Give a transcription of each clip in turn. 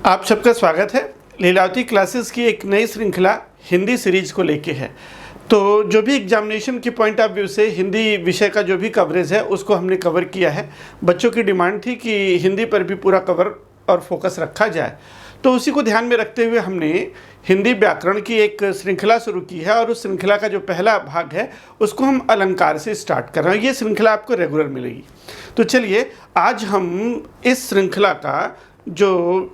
आप सबका स्वागत है। लीलावती क्लासेस की एक नई श्रृंखला हिंदी सीरीज को लेके है। तो जो भी एग्जामिनेशन की पॉइंट ऑफ व्यू से हिंदी विषय का जो भी कवरेज है उसको हमने कवर किया है। बच्चों की डिमांड थी कि हिंदी पर भी पूरा कवर और फोकस रखा जाए, तो उसी को ध्यान में रखते हुए हमने हिंदी व्याकरण की एक श्रृंखला शुरू की है। और उस श्रृंखला का जो पहला भाग है उसको हम अलंकार से स्टार्ट कर रहे हैं। ये श्रृंखला आपको रेगुलर मिलेगी। तो चलिए आज हम इस श्रृंखला का जो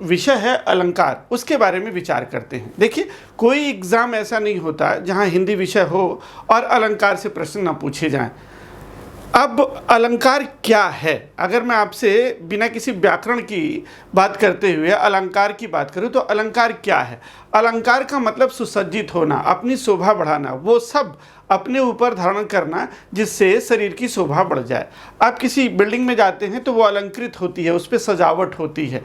विषय है अलंकार, उसके बारे में विचार करते हैं। देखिए, कोई एग्ज़ाम ऐसा नहीं होता जहां हिंदी विषय हो और अलंकार से प्रश्न ना पूछे जाएं। अब अलंकार क्या है? अगर मैं आपसे बिना किसी व्याकरण की बात करते हुए अलंकार की बात करूं तो अलंकार क्या है? अलंकार का मतलब सुसज्जित होना, अपनी शोभा बढ़ाना, वो सब अपने ऊपर धारण करना जिससे शरीर की शोभा बढ़ जाए। आप किसी बिल्डिंग में जाते हैं तो वो अलंकृत होती है, उस पर सजावट होती है।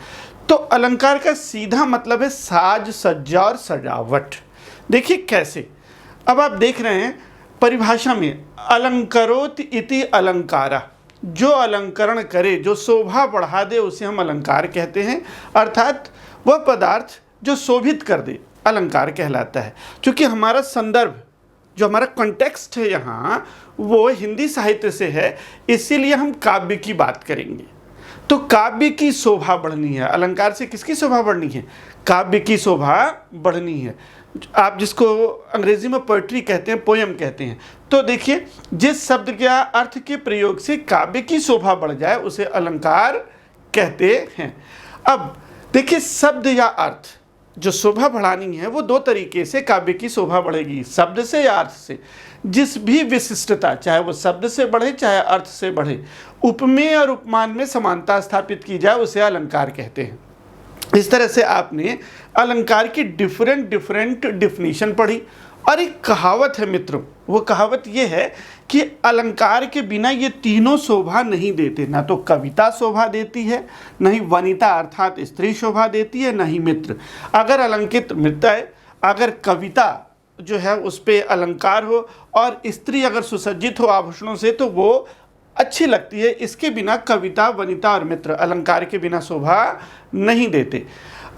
तो अलंकार का सीधा मतलब है साज सज्जा और सजावट। देखिए कैसे, अब आप देख रहे हैं परिभाषा में अलंकरोति इति अलंकारा, जो अलंकरण करे, जो शोभा बढ़ा दे, उसे हम अलंकार कहते हैं। अर्थात वह पदार्थ जो शोभित कर दे अलंकार कहलाता है। क्योंकि हमारा संदर्भ, जो हमारा कॉन्टेक्स्ट है यहाँ, वो हिंदी साहित्य से है, इसीलिए हम काव्य की बात करेंगे। तो काव्य की शोभा बढ़नी है। अलंकार से किसकी शोभा बढ़नी है? काव्य की शोभा बढ़नी है। आप जिसको अंग्रेजी में पोएट्री कहते हैं, पोयम कहते हैं। तो देखिए, जिस शब्द के अर्थ के प्रयोग से काव्य की शोभा बढ़ जाए उसे अलंकार कहते हैं। अब देखिए, शब्द या अर्थ जो शोभा बढ़ानी है वो दो तरीके से काव्य की शोभा बढ़ेगी, शब्द से या अर्थ से। जिस भी विशिष्टता, चाहे वो शब्द से बढ़े चाहे अर्थ से बढ़े, उपमेय और उपमान में समानता स्थापित की जाए, उसे अलंकार कहते हैं। इस तरह से आपने अलंकार की डिफरेंट डिफिनीशन पढ़ी। और एक कहावत है मित्रों, वो कहावत ये है कि अलंकार के बिना ये तीनों शोभा नहीं देते। ना तो कविता शोभा देती है, न ही वनिता अर्थात स्त्री शोभा देती है, न ही मित्र। अगर अलंकित मित्र है, अगर कविता जो है उस पर अलंकार हो और स्त्री अगर सुसज्जित हो आभूषणों से, तो वो अच्छी लगती है। इसके बिना कविता, वनिता और मित्र अलंकार के बिना शोभा नहीं देते।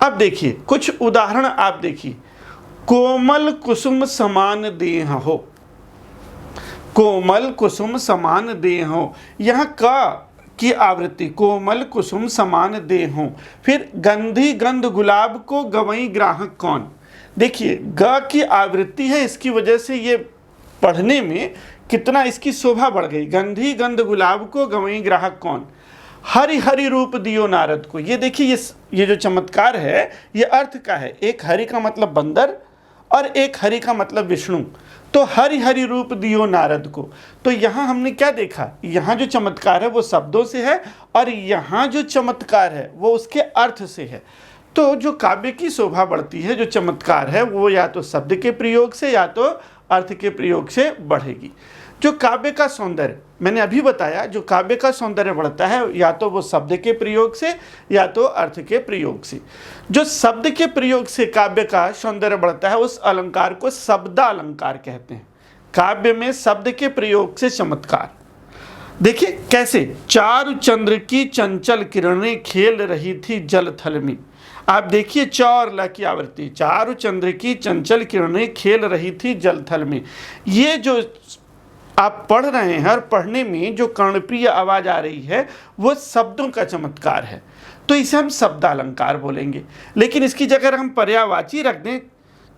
अब देखिए कुछ उदाहरण, आप देखिए, कोमल कुसुम समान देह हो, कोमल कुसुम समान देह हो, यहाँ का की आवृत्ति कोमल कुसुम समान देह हो। फिर गंधी गंध गुलाब को गवई ग्राहक कौन। देखिए, ग की आवृत्ति है, इसकी वजह से ये पढ़ने में कितना इसकी शोभा बढ़ गई। गंधी गंध गुलाब को गवई ग्राहक कौन। हरि हरि रूप दियो नारद को। ये देखिए, ये जो चमत्कार है ये अर्थ का है। एक हरि का मतलब बंदर और एक हरि का मतलब विष्णु। तो हरि हरि रूप दियो नारद को। तो यहाँ हमने क्या देखा, यहाँ जो चमत्कार है वो शब्दों से है और यहाँ जो चमत्कार है वो उसके अर्थ से है। तो जो काव्य की शोभा बढ़ती है, जो चमत्कार है, वो या तो शब्द के प्रयोग से या तो अर्थ के प्रयोग से बढ़ेगी। जो काव्य का सौंदर्य, मैंने अभी बताया, जो काव्य का सौंदर्य बढ़ता है या तो वो शब्द के प्रयोग से या तो अर्थ के प्रयोग से। जो शब्द के प्रयोग से काव्य का सौंदर्य बढ़ता है उस अलंकार को शब्दालंकार कहते हैं। काव्य में शब्द के प्रयोग से चमत्कार। देखिए कैसे, चारु चंद्र की चंचल किरणें खेल रही थी जल थल में। आप देखिए च और ल की आवृत्ति, चारु चंद्र की चंचल किरणें खेल रही थी जल थल में। ये जो आप पढ़ रहे हैं और पढ़ने में जो कर्णप्रिय आवाज आ रही है वो शब्दों का चमत्कार है। तो इसे हम शब्दालंकार बोलेंगे। लेकिन इसकी जगह हम पर्यायवाची रख दें,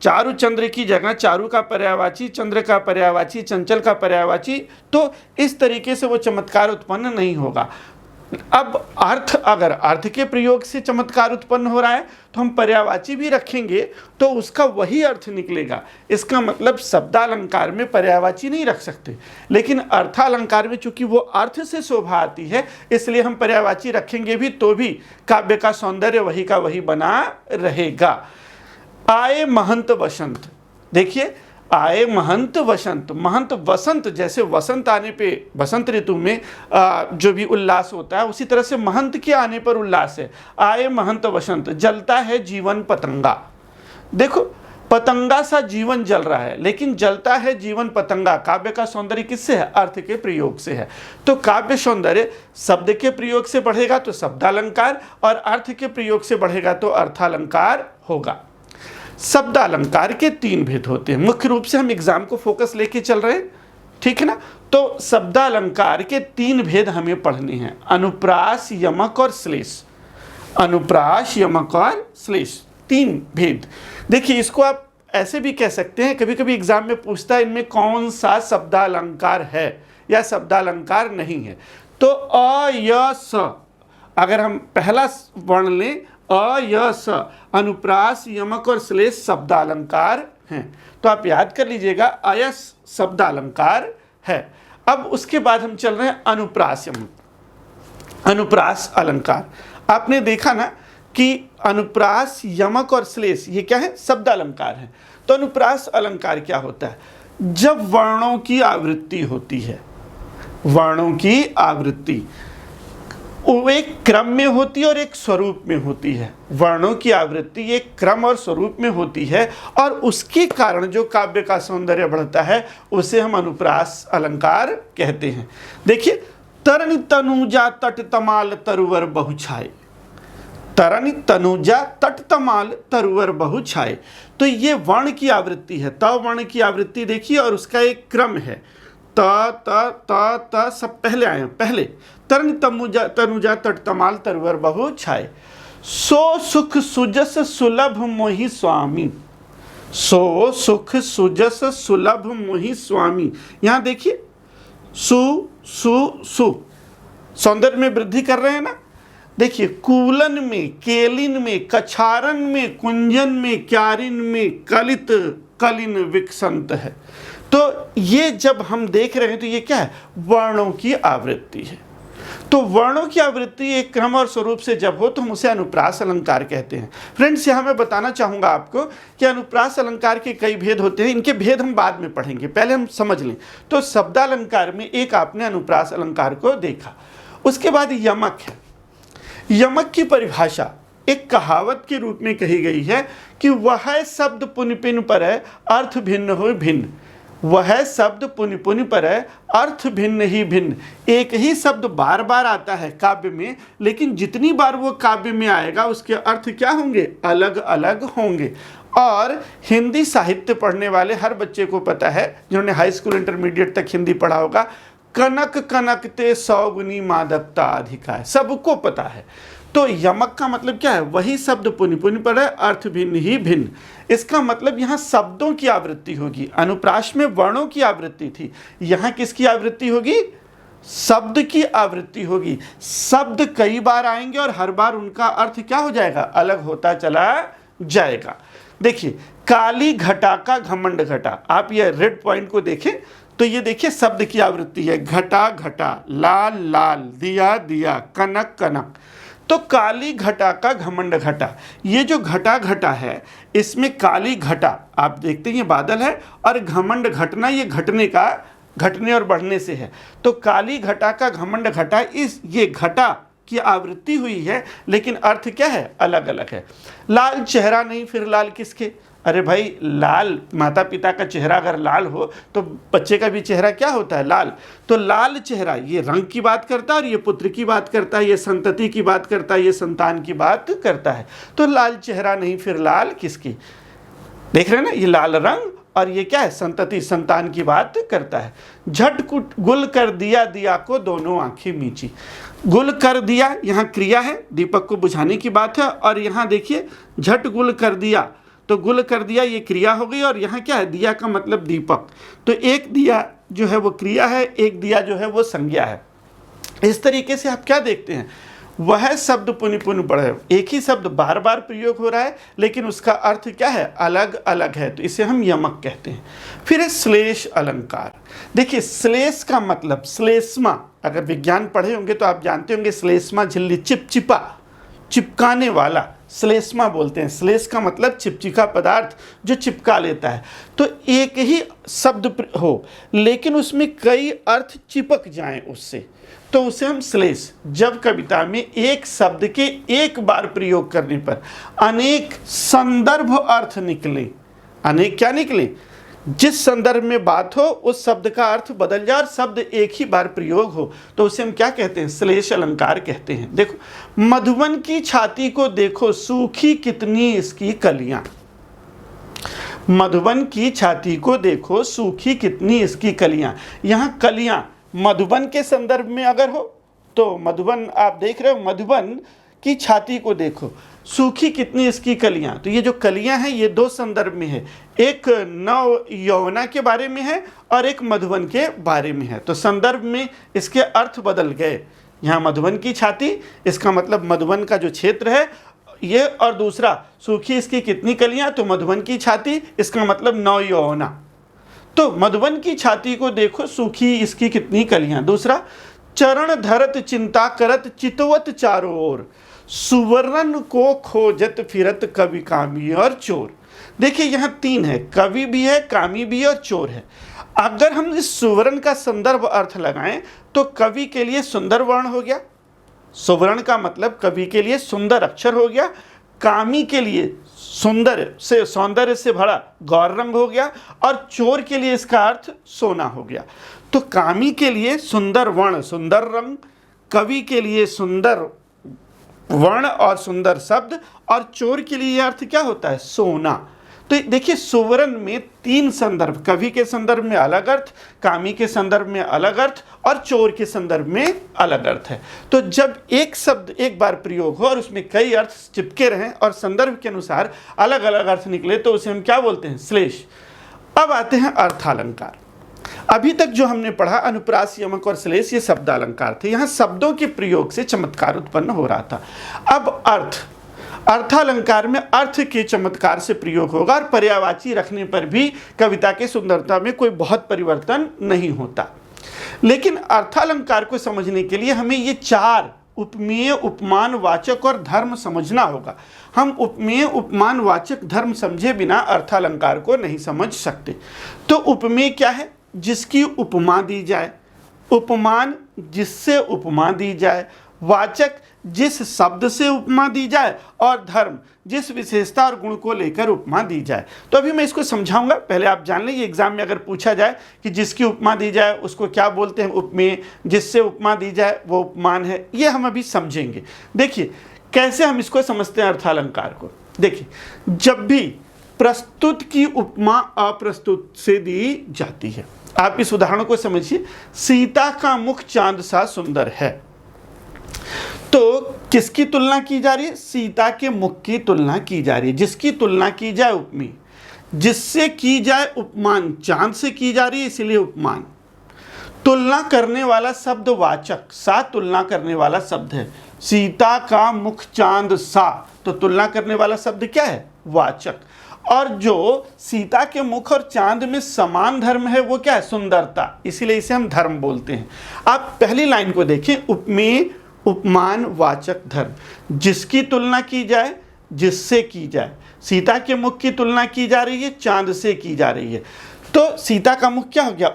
चारु चंद्र की जगह चारु का पर्यायवाची, चंद्र का पर्यायवाची, चंचल का पर्यायवाची, तो इस तरीके से वो चमत्कार उत्पन्न नहीं होगा। अब अर्थ, अगर अर्थ के प्रयोग से चमत्कार उत्पन्न हो रहा है तो हम पर्यायवाची भी रखेंगे तो उसका वही अर्थ निकलेगा। इसका मतलब शब्दालंकार में पर्यायवाची नहीं रख सकते, लेकिन अर्थालंकार में चूंकि वो अर्थ से शोभा आती है इसलिए हम पर्यायवाची रखेंगे भी, तो भी काव्य का सौंदर्य वही का वही बना रहेगा। आए महंत वसंत। देखिए, आए महंत वसंत, महंत वसंत, जैसे वसंत आने पे, वसंत ऋतु में जो भी उल्लास होता है, उसी तरह से महंत के आने पर उल्लास है। आए महंत वसंत, जलता है जीवन पतंगा। देखो, पतंगा सा जीवन जल रहा है, लेकिन जलता है जीवन पतंगा। काव्य का सौंदर्य किससे है? अर्थ के प्रयोग से है। तो काव्य सौंदर्य शब्द के प्रयोग से बढ़ेगा तो शब्दालंकार, और अर्थ के प्रयोग से बढ़ेगा तो अर्थालंकार होगा। शब्दालंकार के 3 भेद होते हैं। मुख्य रूप से हम एग्जाम को फोकस लेके चल रहे हैं, ठीक है ना। तो शब्दालंकार के 3 भेद हमें पढ़ने हैं, अनुप्रास, यमक और श्लेष। अनुप्रास, यमक और श्लेष, 3 भेद। देखिए, इसको आप ऐसे भी कह सकते हैं, कभी कभी एग्जाम में पूछता है इनमें कौन सा शब्दालंकार है या शब्दालंकार नहीं है। तो अ, य, स, अगर हम पहला वर्ण लें अ, य, स, अनुप्रास, यमक और श्लेष शब्दालंकार हैं। तो आप याद कर लीजिएगा, अयस शब्दालंकार है। अब उसके बाद हम चल रहे हैं अनुप्रास, यमक। अनुप्रास अलंकार, आपने देखा ना कि अनुप्रास, यमक और श्लेष ये क्या है? शब्दालंकार है। तो अनुप्रास अलंकार क्या होता है? जब वर्णों की आवृत्ति होती है, वर्णों की आवृत्ति वो एक क्रम में होती है और एक स्वरूप में होती है। वर्णों की आवृत्ति एक क्रम और स्वरूप में होती है, और उसके कारण जो काव्य का सौंदर्य बढ़ता है उसे हम अनुप्रास अलंकार कहते हैं। देखिए, तरनि तनुजा तट तमाल तरुवर बहु छाए, तरनि तनुजा तट तमाल तरुवर बहु छाए। तो ये वर्ण की आवृत्ति है, त वर्ण की आवृत्ति देखिए, और उसका एक क्रम है। त त त त सब पहले आए हैं, पहले तरनि तनुजा तट तमाल तरुवर बहु छाए। सो सुख सुजस सुलभ मोहि स्वामी, सो सुख सुजस सुलभ मोहि स्वामी। यहाँ देखिए, सु सु सु सौंदर्य में वृद्धि कर रहे हैं ना। देखिए, कूलन में, केलिन में, कछारन में, कुंजन में, क्यारिन में कलित कलिन विकसंत है। तो ये जब हम देख रहे हैं तो ये क्या है? वर्णों की आवृत्ति है। तो वर्णों की आवृत्ति एक क्रम और स्वरूप से जब हो तो हम उसे अनुप्रास अलंकार कहते हैं। फ्रेंड्स, यहाँ मैं बताना चाहूँगा आपको कि अनुप्रास अलंकार के कई भेद होते हैं। इनके भेद हम बाद में पढ़ेंगे, पहले हम समझ लें। तो शब्दालंकार में एक आपने अनुप्रास अलंकार को देखा। उसके बाद यमक है। यमक की परिभाषा एक कहावत के रूप में कही गई है कि वह शब्द पुनि पिन पर है, अर्थ भिन्न हो भिन्न। वह शब्द पुनि पुनि पर है, अर्थ भिन्न ही भिन्न। एक ही शब्द बार बार आता है काव्य में, लेकिन जितनी बार वो काव्य में आएगा उसके अर्थ क्या होंगे? अलग अलग होंगे। और हिंदी साहित्य पढ़ने वाले हर बच्चे को पता है, जिन्होंने हाई स्कूल इंटरमीडिएट तक हिंदी पढ़ा होगा, कनक कनकते सौगुनी मादकता अधिका है, सबको पता है। तो यमक का मतलब क्या है? वही शब्द पुनि पुनि पर है, अर्थ भिन्न ही भिन्न। इसका मतलब यहाँ शब्दों की आवृत्ति होगी। अनुप्रास में वर्णों की आवृत्ति थी, यहाँ किसकी आवृत्ति होगी? शब्द की आवृत्ति होगी। शब्द कई बार आएंगे और हर बार उनका अर्थ क्या हो जाएगा? अलग होता चला जाएगा। देखिए, काली घटा का घमंड घटा, आप ये रेड पॉइंट को देखें तो ये देखिए शब्द की आवृत्ति है। घटा घटा, लाल लाल, दिया दिया, कनक कनक। तो काली घटा का घमंड घटा, ये जो घटा घटा है इसमें काली घटा आप देखते हैं ये बादल है, और घमंड घटना ये घटने का, घटने और बढ़ने से है। तो काली घटा का घमंड घटा, इस ये घटा की आवृत्ति हुई है, लेकिन अर्थ क्या है? अलग अलग है। लाल चेहरा नहीं, फिर लाल किसके? अरे भाई, लाल माता पिता का चेहरा अगर लाल हो तो बच्चे का भी चेहरा क्या होता है? लाल। तो लाल चेहरा ये रंग की बात करता है, और ये पुत्र की बात करता है, ये संतति की बात करता है, ये संतान की बात करता है। तो लाल चेहरा नहीं, फिर लाल किसकी? देख रहे हैं ना, ये लाल रंग, और ये क्या है? संतति, संतान की बात करता है। झट गुल कर दिया दिया को दोनों आंखें मीची। गुल कर दिया यहाँ क्रिया है, दीपक को बुझाने की बात है, और यहाँ देखिए झट गुल कर दिया, तो गुल कर दिया ये क्रिया हो गई, और यहाँ क्या है? दिया का मतलब दीपक। तो एक दिया जो है वो क्रिया है, एक दिया जो है वो संज्ञा है। इस तरीके से आप क्या देखते हैं? वह शब्द पुनि पुनि बढ़े, एक ही शब्द बार बार प्रयोग हो रहा है, लेकिन उसका अर्थ क्या है? अलग अलग है। तो इसे हम यमक कहते हैं। फिर है श्लेष अलंकार। देखिए, श्लेष का मतलब श्लेष्मा, अगर विज्ञान पढ़े होंगे तो आप जानते होंगे, श्लेष्मा झिल्ली, चिपचिपा, चिपकाने वाला, श्लेष्मा बोलते हैं। श्लेष का मतलब चिपचिपा पदार्थ जो चिपका लेता है। तो एक ही शब्द हो लेकिन उसमें कई अर्थ चिपक जाएं उससे, तो उसे हम श्लेष। जब कविता में एक शब्द के एक बार प्रयोग करने पर अनेक संदर्भ अर्थ निकले, अनेक क्या निकले, जिस संदर्भ में बात हो उस शब्द का अर्थ बदल जाए और शब्द एक ही बार प्रयोग हो तो उसे हम क्या कहते हैं, श्लेष अलंकार कहते हैं। देखो, मधुबन की छाती को देखो सूखी कितनी इसकी कलियां। मधुबन की छाती को देखो सूखी कितनी इसकी कलियां। यहाँ कलियां मधुबन के संदर्भ में अगर हो तो मधुबन आप देख रहे हो, मधुबन की छाती को देखो सूखी कितनी इसकी कलियां। तो ये जो कलियां हैं ये दो संदर्भ में है, एक नव यौवना के बारे में है और एक मधुबन के बारे में है। तो संदर्भ में इसके अर्थ बदल गए। यहाँ मधुबन की छाती, इसका मतलब मधुबन का जो क्षेत्र है ये, और दूसरा सूखी इसकी कितनी कलियां, तो मधुबन की छाती, इसका मतलब नव यौवना। तो मधुबन की छाती को देखो सूखी इसकी कितनी कलियां। दूसरा, चरण धरत चिंता करत चितवत चारों ओर, सुवर्ण को खोजत फिरत कवि कामी और चोर। देखिए यहाँ तीन है, कवि भी है, कामी भी है और चोर है। अगर हम इस सुवर्ण का संदर्भ अर्थ लगाएं तो कवि के लिए सुंदर वर्ण हो गया, सुवर्ण का मतलब कवि के लिए सुंदर अक्षर हो गया, कामी के लिए सुंदर से सौंदर्य से भरा गौर रंग हो गया, और चोर के लिए इसका अर्थ सोना हो गया। तो कामी के लिए सुंदर वर्ण सुंदर रंग, कवि के लिए सुंदर वर्ण और सुंदर शब्द, और चोर के लिए यह अर्थ क्या होता है, सोना। तो देखिए सुवर्ण में तीन संदर्भ, कवि के संदर्भ में अलग अर्थ, कामी के संदर्भ में अलग अर्थ और चोर के संदर्भ में अलग अर्थ है। तो जब एक शब्द एक बार प्रयोग हो और उसमें कई अर्थ चिपके रहें और संदर्भ के अनुसार अलग अलग अर्थ निकले तो उसे हम क्या बोलते हैं, श्लेष। अब आते हैं अर्थालंकार। अभी तक जो हमने पढ़ा अनुप्रास, यमक और श्लेष ये शब्द अलंकार थे, यहाँ शब्दों के प्रयोग से चमत्कार उत्पन्न हो रहा था। अब अर्थालंकार में अर्थ के चमत्कार से प्रयोग होगा और पर्यायवाची रखने पर भी कविता की सुंदरता में कोई बहुत परिवर्तन नहीं होता। लेकिन अर्थालंकार को समझने के लिए हमें ये चार उपमेय, उपमान, वाचक और धर्म समझना होगा। हम उपमेय, उपमान, वाचक, धर्म समझे बिना अर्थालंकार को नहीं समझ सकते। तो उपमेय क्या है, जिसकी उपमा दी जाए, उपमान जिससे उपमा दी जाए, वाचक जिस शब्द से उपमा दी जाए, और धर्म जिस विशेषता और गुण को लेकर उपमा दी जाए। तो अभी मैं इसको समझाऊंगा, पहले आप जान लें। एग्जाम में अगर पूछा जाए कि जिसकी उपमा दी जाए उसको क्या बोलते हैं, उपमेय, जिससे उपमा दी जाए वो उपमान है, ये हम अभी समझेंगे। देखिए कैसे हम इसको समझते हैं अर्थालंकार को। देखिए, जब भी प्रस्तुत की उपमा अप्रस्तुत से दी जाती है, आप इस उदाहरण को समझिए। सीता का मुख चांद सा सुंदर है, तो किसकी तुलना की जा रही है, सीता के मुख की तुलना की जा रही है। जिसकी तुलना की जाए उपमेय, जिससे की जाए उपमान, चांद से की जा रही है इसलिए उपमान। तुलना करने वाला शब्द वाचक, सा तुलना करने वाला शब्द है। सीता का मुख चांद सा, तो तुलना करने वाला शब्द क्या है, वाचक। और जो सीता के मुख और चांद में समान धर्म है वो क्या है, सुंदरता, इसीलिए इसे हम धर्म बोलते हैं। आप पहली लाइन को देखें, उपमेय, उपमान, वाचक, धर्म। जिसकी तुलना की जाए, जिससे की जाए। सीता के मुख की तुलना की जा रही है, चांद से की जा रही है। तो सीता का मुख क्या हो गया,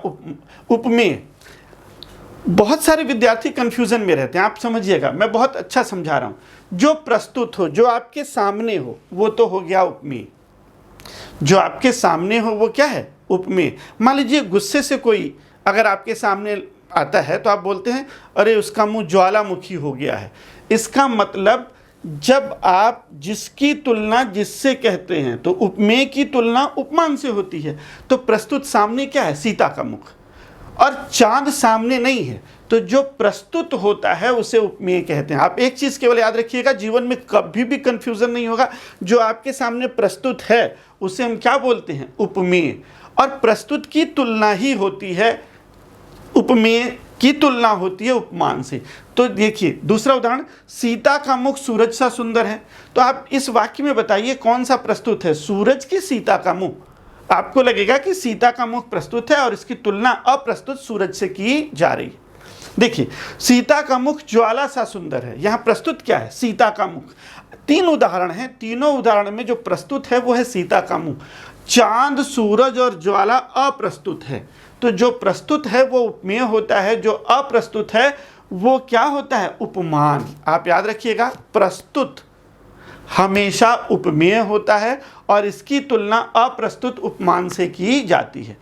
उपमेय। बहुत सारे विद्यार्थी कंफ्यूजन में रहते हैं, आप समझिएगा, मैं बहुत अच्छा समझा रहा हूं। जो प्रस्तुत हो, जो आपके सामने हो, वो तो हो गया उपमेय। जो आपके सामने हो वो क्या है, उपमेय। मान लीजिए गुस्से से कोई अगर आपके सामने आता है तो आप बोलते हैं अरे उसका मुंह ज्वालामुखी हो गया है। इसका मतलब जब आप जिसकी तुलना जिससे कहते हैं तो उपमेय की तुलना उपमान से होती है। तो प्रस्तुत सामने क्या है, सीता का मुख, और चांद सामने नहीं है, तो जो प्रस्तुत होता है उसे उपमेय कहते हैं। आप एक चीज़ केवल याद रखिएगा, जीवन में कभी भी कंफ्यूजन नहीं होगा। जो आपके सामने प्रस्तुत है उसे हम क्या बोलते हैं, उपमेय। और प्रस्तुत की तुलना ही होती है, उपमेय की तुलना होती है उपमान से। तो देखिए दूसरा उदाहरण, सीता का मुख सूरज सा सुंदर है। तो आप इस वाक्य में बताइए कौन सा प्रस्तुत है, सूरज की सीता का मुख। आपको लगेगा कि सीता का मुख प्रस्तुत है और इसकी तुलना अप्रस्तुत सूरज से की जा रही है। देखिए, सीता का मुख ज्वाला सा सुंदर है, यहाँ प्रस्तुत क्या है, सीता का मुख। तीन उदाहरण हैं, तीनों उदाहरण में जो प्रस्तुत है वो है सीता का मुख। चांद, सूरज और ज्वाला अप्रस्तुत है। तो जो प्रस्तुत है वो उपमेय होता है, जो अप्रस्तुत है वो क्या होता है, उपमान। आप याद रखिएगा, प्रस्तुत हमेशा उपमेय होता है और इसकी तुलना अप्रस्तुत उपमान से की जाती है।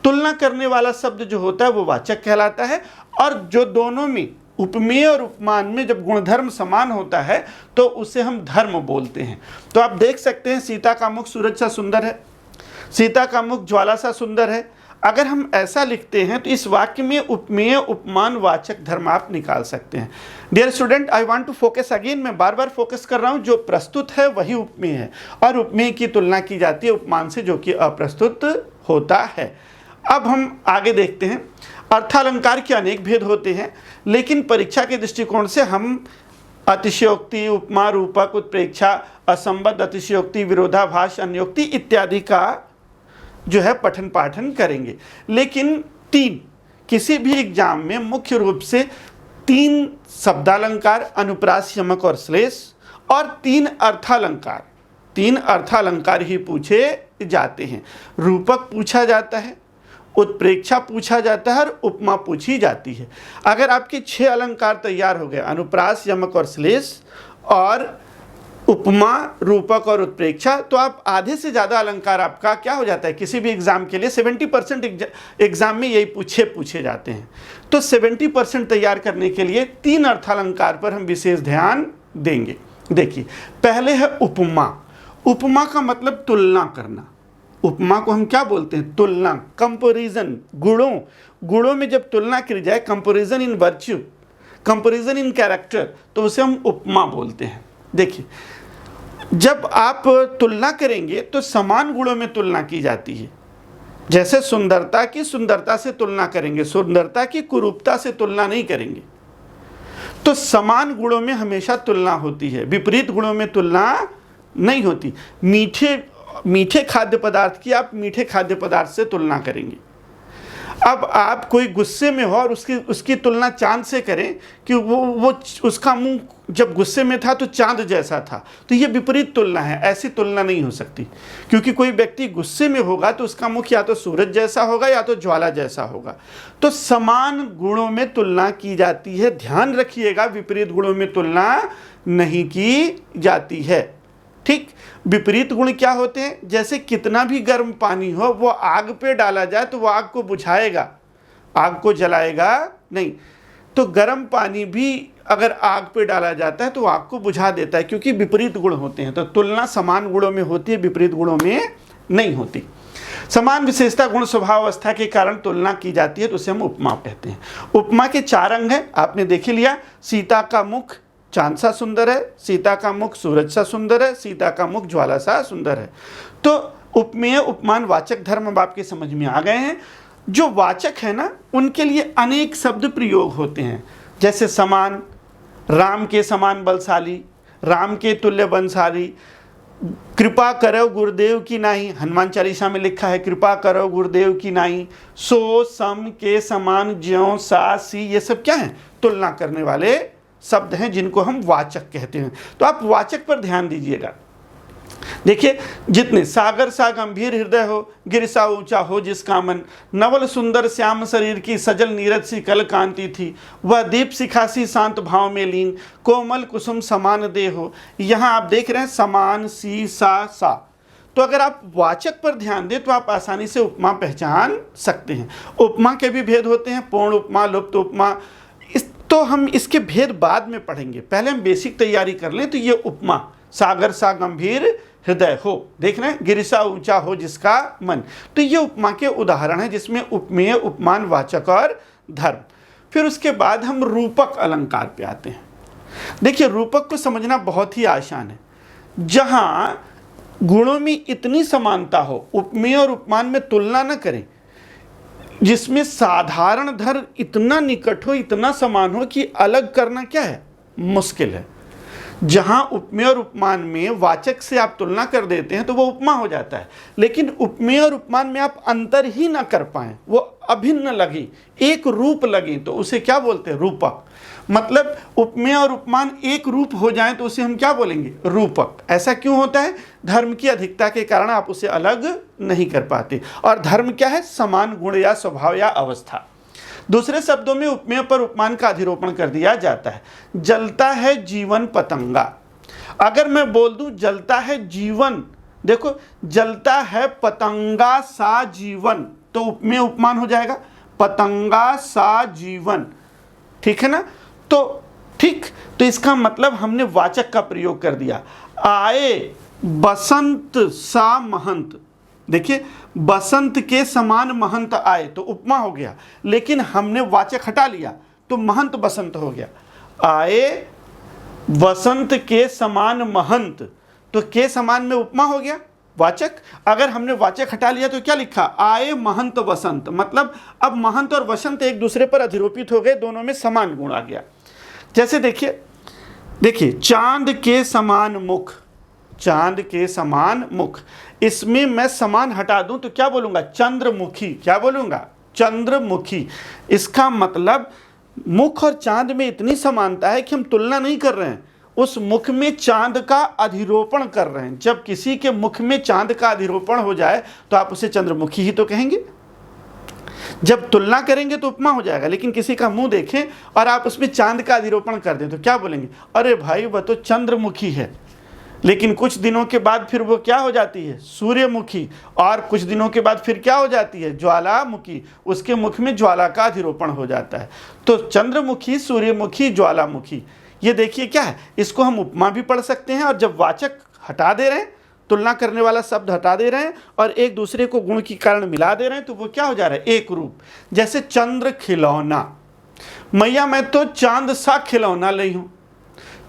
तुलना करने वाला शब्द जो होता है वो वाचक कहलाता है, और जो दोनों में उपमेय और उपमान में जब गुणधर्म समान होता है तो उसे हम धर्म बोलते हैं। तो आप देख सकते हैं सीता का मुख सूरज सा सुंदर है, सीता का मुख ज्वाला सा सुंदर है। अगर हम ऐसा लिखते हैं तो इस वाक्य में उपमेय उपमान वाचक धर्म आप निकाल सकते हैं। Dear student, I want to focus again, मैं बार बार फोकस कर रहा हूं, जो प्रस्तुत है वही उपमेय है और उपमेय की तुलना की जाती है उपमान से जो कि अप्रस्तुत होता है। अब हम आगे देखते हैं। अर्थालंकार के अनेक भेद होते हैं, लेकिन परीक्षा के दृष्टिकोण से हम अतिशयोक्ति, उपमा, रूपक, उत्प्रेक्षा, असंबद्ध अतिशयोक्ति, विरोधाभास, अन्योक्ति इत्यादि का जो है पठन पाठन करेंगे। लेकिन किसी भी एग्जाम में मुख्य रूप से 3 शब्दालंकार, अनुप्रास, यमक और श्लेष, और 3 अर्थालंकार ही पूछे जाते हैं। रूपक पूछा जाता है, उत्प्रेक्षा पूछा जाता है और उपमा पूछी जाती है। अगर आपके 6 अलंकार तैयार हो गए, अनुप्रास, यमक और श्लेष और उपमा, रूपक और उत्प्रेक्षा, तो आप आधे से ज़्यादा अलंकार आपका क्या हो जाता है किसी भी एग्जाम के लिए। 70% एग्जाम में यही पूछे जाते हैं। तो 70% तैयार करने के लिए 3 अर्थालंकार पर हम विशेष ध्यान देंगे। देखिए, पहले है उपमा। उपमा का मतलब तुलना करना। उपमा को हम क्या बोलते हैं? तुलना, कंपैरिजन। गुणों में जब तुलना की जाए, कंपैरिजन इन वर्च्यू, कंपैरिजन इन कैरेक्टर, तो उसे हम उपमा बोलते हैं। देखिए, जब आप तुलना करेंगे तो समान गुणों में तुलना की जाती है। जैसे सुंदरता की सुंदरता से तुलना करेंगे, सुंदरता की कुरूपता से तुलना नहीं करेंगे। तो समान गुणों में हमेशा तुलना होती है, विपरीत गुणों में तुलना नहीं होती। मीठे खाद्य पदार्थ की आप मीठे खाद्य पदार्थ से तुलना करेंगे। अब आप कोई गुस्से में हो और उसकी तुलना चांद से करें कि वो उसका मुंह जब गुस्से में था तो चांद जैसा था, तो ये विपरीत तुलना है। ऐसी तुलना नहीं हो सकती, क्योंकि कोई व्यक्ति गुस्से में होगा तो उसका मुख या तो सूरज जैसा होगा या तो ज्वाला जैसा होगा। तो समान गुणों में तुलना की जाती है। ध्यान रखिएगा, विपरीत गुणों में तुलना नहीं की जाती है। ठीक, विपरीत गुण क्या होते हैं? जैसे कितना भी गर्म पानी हो, वो आग पे डाला जाए तो वो आग को बुझाएगा, आग को जलाएगा नहीं। तो गर्म पानी भी अगर आग पे डाला जाता है तो आग को बुझा देता है, क्योंकि विपरीत गुण होते हैं। तो तुलना समान गुणों में होती है, विपरीत गुणों में नहीं होती। समान विशेषता, गुण, स्वभाव, अवस्था के कारण तुलना की जाती है, तो उसे हम उपमा कहते हैं। उपमा के 4 अंग हैं, आपने देख लिया। सीता का मुख चांद सा सुंदर है, सीता का मुख सूरज सा सुंदर है, सीता का मुख ज्वाला सा सुंदर है। तो उपमेय उपमान वाचक धर्म अब आपके समझ में आ गए हैं। जो वाचक है ना, उनके लिए अनेक शब्द प्रयोग होते हैं। जैसे समान, राम के समान बलशाली, राम के तुल्य बलशाली, कृपा करो गुरुदेव की नाही, हनुमान चालीसा में लिखा है कृपा करो गुरुदेव की नाही। सो, सम, के समान, ज्यों, सा, सी, ये सब क्या है? तुलना करने वाले शब्द हैं जिनको हम वाचक कहते हैं। तो आप वाचक पर ध्यान दीजिएगा। देखिए, जितने सागर सा गंभीर हृदय हो, गिर सा ऊंचा हो जिसका मन, नवल सुंदर श्याम शरीर की, सजल नीरज सी कल कांति थी, वह दीप शिखा सी शांत भाव में लीन, कोमल कुसुम समान दे हो। यहाँ आप देख रहे हैं समान, सी, सा। तो अगर आप वाचक पर ध्यान दें तो आप आसानी से उपमा पहचान सकते हैं। उपमा के भी भेद होते हैं, पूर्ण उपमा, लुप्त उपमा। तो हम इसके भेद बाद में पढ़ेंगे, पहले हम बेसिक तैयारी कर लें। तो ये उपमा, सागर सा गंभीर हृदय हो, देख रहे हैं, गिर सा ऊंचा हो जिसका मन, तो ये उपमा के उदाहरण है जिसमें उपमेय, उपमान, वाचक और धर्म। फिर उसके बाद हम रूपक अलंकार पे आते हैं। देखिए, रूपक को समझना बहुत ही आसान है। जहां गुणों में इतनी समानता हो, उपमेय और उपमान में तुलना न करें, जिसमें साधारण धर्म इतना निकट हो, इतना समान हो कि अलग करना क्या है? मुश्किल है। जहां उपमेय और उपमान में वाचक से आप तुलना कर देते हैं तो वो उपमा हो जाता है, लेकिन उपमेय और उपमान में आप अंतर ही ना कर पाए, वो अभिन्न लगे, एक रूप लगे, तो उसे क्या बोलते हैं? रूपक। मतलब उपमेय और उपमान एक रूप हो जाए तो उसे हम क्या बोलेंगे? रूपक। ऐसा क्यों होता है? धर्म की अधिकता के कारण आप उसे अलग नहीं कर पाते। और धर्म क्या है? समान गुण या स्वभाव या अवस्था। दूसरे शब्दों में उपमेय पर उपमान का अधिरोपण कर दिया जाता है। जलता है जीवन पतंगा, अगर मैं बोल दूं जलता है जीवन, देखो जलता है पतंगा सा जीवन, तो उपमेय उपमान हो जाएगा, पतंगा सा जीवन, ठीक है ना। तो ठीक, तो इसका मतलब हमने वाचक का प्रयोग कर दिया। आए बसंत सा महंत, देखिए बसंत के समान महंत आए तो उपमा हो गया, लेकिन हमने वाचक हटा लिया तो महंत बसंत हो गया। आए वसंत के समान महंत, तो के समान में उपमा हो गया वाचक। अगर हमने वाचक हटा लिया तो क्या लिखा, आए महंत वसंत, मतलब अब महंत और वसंत एक दूसरे पर अधिरोपित हो गए, दोनों में समान गुण आ गया। जैसे देखिए चांद के समान मुख, चांद के समान मुख, इसमें मैं समान हटा दूं तो क्या बोलूंगा, चंद्रमुखी, क्या बोलूंगा, चंद्रमुखी। इसका मतलब मुख और चांद में इतनी समानता है कि हम तुलना नहीं कर रहे हैं, उस मुख में चांद का अधिरोपण कर रहे हैं। जब किसी के मुख में चांद का अधिरोपण हो जाए तो आप उसे चंद्रमुखी ही तो कहेंगे। जब तुलना करेंगे तो उपमा हो जाएगा, लेकिन किसी का मुंह देखें और आप उसमें चांद का अधिरोपण कर दें तो क्या बोलेंगे, अरे भाई वह तो चंद्रमुखी है। लेकिन कुछ दिनों के बाद फिर वो क्या हो जाती है, सूर्यमुखी, और कुछ दिनों के बाद फिर क्या हो जाती है, ज्वालामुखी, उसके मुख में ज्वाला का अधिरोपण हो जाता है। तो चंद्रमुखी, सूर्यमुखी, ज्वालामुखी, ये देखिए क्या है, इसको हम उपमा भी पढ़ सकते हैं। और जब वाचक हटा दे रहे हैं, तुलना करने वाला शब्द हटा दे रहे हैं और एक दूसरे को गुण के कारण मिला दे रहे हैं, तो वो क्या हो जा रहा है, एक रूप। जैसे चंद्र खिलौना, मैया मैं तो चांद सा खिलौना ली हूं,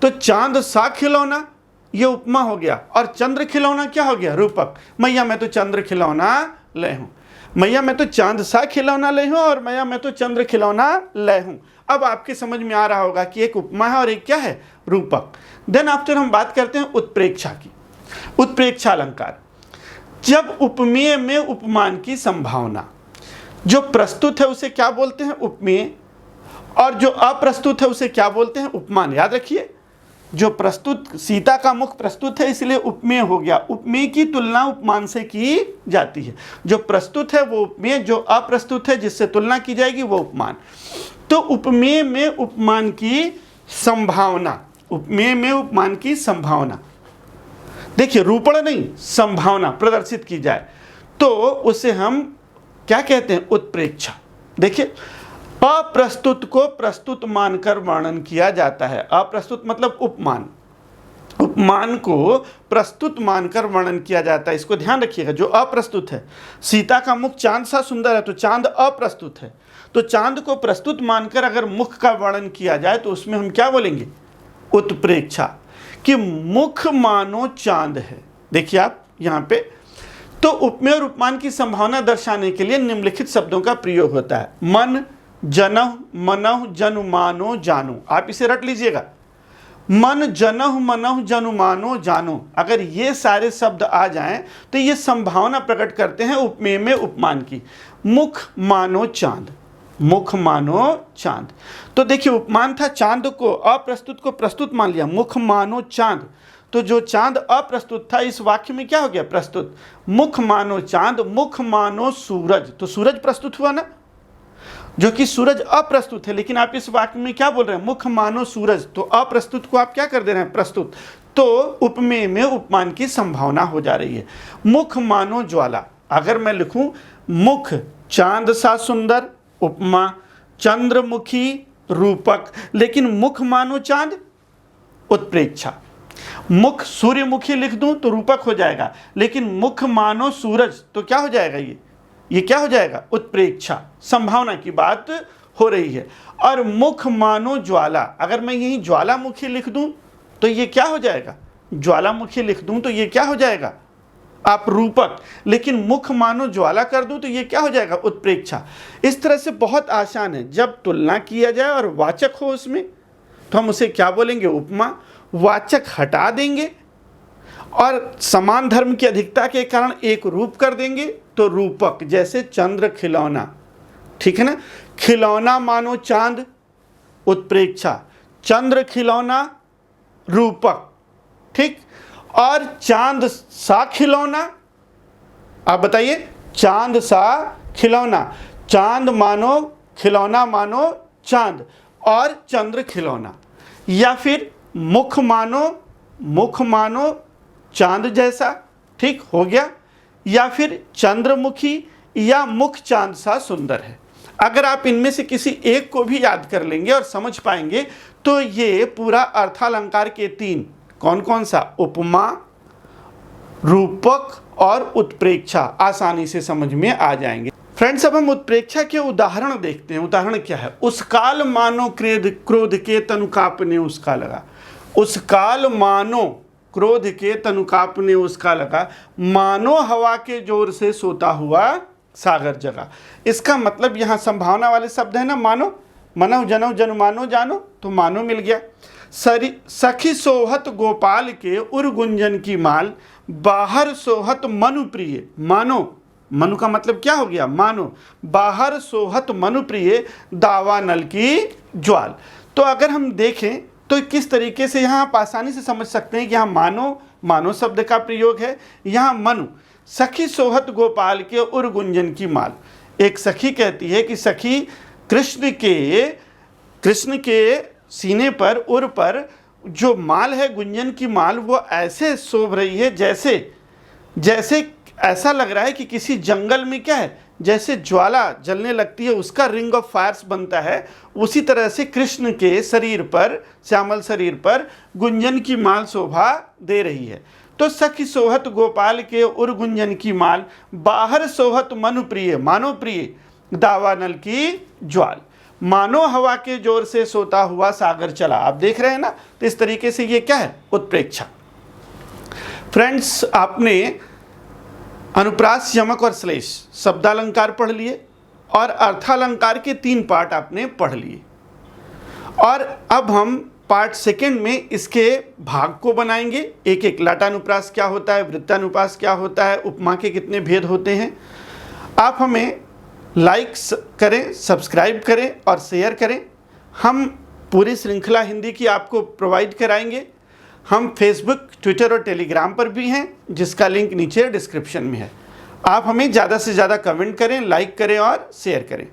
तो चांद सा खिलौना ये उपमा हो गया, और चंद्र खिलौना क्या हो गया, रूपक। मैया मैं तो चंद्र खिलौना ले हूं, मैया मैं तो चांद सा खिलौना ले हूं, और मैया मैं तो चंद्र खिलौना ले हूं। अब आपके समझ में आ रहा होगा कि एक उपमा है और एक क्या है, रूपक। देन आफ्टर हम बात करते हैं उत्प्रेक्षा की। उत्प्रेक्षा अलंकार, जब उपमेय में उपमान की संभावना, जो प्रस्तुत है उसे क्या बोलते हैं, उपमेय, और जो अप्रस्तुत है उसे क्या बोलते हैं, उपमान। याद रखिए, जो प्रस्तुत, सीता का मुख प्रस्तुत है इसलिए उपमेय हो गया, उपमेय की तुलना उपमान से की जाती है। जो प्रस्तुत है वो उपमेय, जो अप्रस्तुत है जिससे तुलना की जाएगी वो उपमान। तो उपमेय में उपमान की संभावना, उपमेय में उपमान की संभावना, देखिए रूपण नहीं, संभावना प्रदर्शित की जाए तो उसे हम क्या कहते हैं, उत्प्रेक्षा। देखिए अप्रस्तुत को प्रस्तुत मानकर वर्णन किया जाता है। अप्रस्तुत मतलब उपमान, उपमान को प्रस्तुत मानकर वर्णन किया जाता है। इसको ध्यान रखिएगा, जो अप्रस्तुत है, सीता का मुख चांद सा सुंदर है तो चांद अप्रस्तुत है, तो चांद को प्रस्तुत मानकर अगर मुख का वर्णन किया जाए तो उसमें हम क्या बोलेंगे, उत्प्रेक्षा, कि मुख मानो चांद है। देखिए आप यहाँ पे, तो उपमेय और उपमान की संभावना दर्शाने के लिए निम्नलिखित शब्दों का प्रयोग होता है। मन, जनह, मनह, जनुमानो, जानो। आप इसे रट लीजिएगा, मन, जनह, मनह, जनुमानो, जानो। अगर ये सारे शब्द आ जाएं तो ये संभावना प्रकट करते हैं उपमेय में उपमान की। मुख मानो चांद, मुख मानो चांद, तो देखिए उपमान था, चांद को अप्रस्तुत को प्रस्तुत मान लिया, मुख मानो चांद, तो जो चांद अप्रस्तुत था इस वाक्य में क्या हो गया, प्रस्तुत। मुख मानो चांद, मुख मानो सूरज, तो सूरज प्रस्तुत हुआ ना, जो कि सूरज अप्रस्तुत है, लेकिन आप इस वाक्य में क्या बोल रहे हैं, मुख मानो सूरज, तो अप्रस्तुत को आप क्या कर दे रहे हैं, प्रस्तुत। तो उपमेय में उपमान की संभावना हो जा रही है। मुख मानो ज्वाला, अगर मैं लिखूं मुख चांद सा सुंदर, उपमा, चंद्रमुखी रूपक, लेकिन मुख मानो चांद उत्प्रेक्षा। मुख सूर्यमुखी लिख दूं तो रूपक हो जाएगा, लेकिन मुख मानो सूरज तो क्या हो जाएगा, ये क्या हो जाएगा, उत्प्रेक्षा, संभावना की बात हो रही है। और मुख मानो ज्वाला, अगर मैं यही ज्वालामुखी लिख दूं तो ये क्या हो जाएगा, ज्वालामुखी लिख दूं तो ये क्या हो जाएगा, आप रूपक, लेकिन मुख मानो ज्वाला कर दूं तो ये क्या हो जाएगा, उत्प्रेक्षा। इस तरह से बहुत आसान है, जब तुलना किया जाए और वाचक हो उसमें तो हम उसे क्या बोलेंगे, उपमा। वाचक हटा देंगे और समान धर्म की अधिकता के कारण एक रूप कर देंगे तो रूपक, जैसे चंद्र खिलौना, ठीक है ना, खिलौना मानो चांद उत्प्रेक्षा, चंद्र खिलौना रूपक, ठीक। और चांद सा खिलौना, आप बताइए, चांद सा खिलौना, चांद मानो खिलौना मानो चांद, और चंद्र खिलौना। या फिर मुख मानो मुख मानो चांद जैसा, ठीक हो गया, या फिर चंद्रमुखी या मुख चांद सा सुंदर है। अगर आप इनमें से किसी एक को भी याद कर लेंगे और समझ पाएंगे तो ये पूरा अर्थालंकार के 3 कौन कौन सा, उपमा, रूपक और उत्प्रेक्षा, आसानी से समझ में आ जाएंगे। फ्रेंड्स, अब हम उत्प्रेक्षा के उदाहरण देखते हैं। उदाहरण क्या है? उस काल मानो क्रोध के तनु कांपने उसका लगा। उस काल मानो क्रोध के तनु कांपने उसका लगा, मानो हवा के जोर से सोता हुआ सागर जगा। इसका मतलब यहाँ संभावना वाले शब्द है ना, मानो, मनव जनव जनु मानो जानो, तो मानो मिल गया। सखी सोहत गोपाल के उर गुंजन की माल, बाहर सोहत मनु प्रिय, मानो, मनु का मतलब क्या हो गया, मानो, बाहर सोहत मनु प्रिय दावा नल की ज्वाल। तो अगर हम देखें तो किस तरीके से यहाँ आप आसानी से समझ सकते हैं कि यहाँ मानो, मानो शब्द का प्रयोग है, यहाँ मनु। सखी सोहत गोपाल के उर गुंजन की माल, एक सखी कहती है कि सखी कृष्ण के सीने पर, उर पर जो माल है, गुंजन की माल, वो ऐसे शोभ रही है जैसे ऐसा लग रहा है कि किसी जंगल में क्या है, जैसे ज्वाला जलने लगती है, उसका रिंग ऑफ फायर्स बनता है, उसी तरह से कृष्ण के शरीर पर, श्यामल शरीर पर गुंजन की माल शोभा दे रही है। तो सखी सोहत गोपाल के उर गुंजन की माल, बाहर सोहत मनु प्रिय, मानो प्रिय, दावानल की ज्वाल, मानो हवा के जोर से सोता हुआ सागर चला। आप देख रहे हैं ना, तो इस तरीके से ये क्या है, उत्प्रेक्षा। फ्रेंड्स, आपने अनुप्रास, यमक और श्लेष शब्दालंकार पढ़ लिए और अर्थालंकार के 3 पार्ट आपने पढ़ लिए, और अब हम पार्ट 2 में इसके भाग को बनाएंगे। एक एक, लटानुप्रास क्या होता है, वृत्तानुप्रास क्या होता है, उपमा के कितने भेद होते हैं। आप हमें लाइक करें, सब्सक्राइब करें और शेयर करें। हम पूरी श्रृंखला हिंदी की आपको प्रोवाइड कराएंगे। हम फेसबुक, ट्विटर और टेलीग्राम पर भी हैं, जिसका लिंक नीचे डिस्क्रिप्शन में है। आप हमें ज़्यादा से ज़्यादा कमेंट करें, लाइक करें और शेयर करें।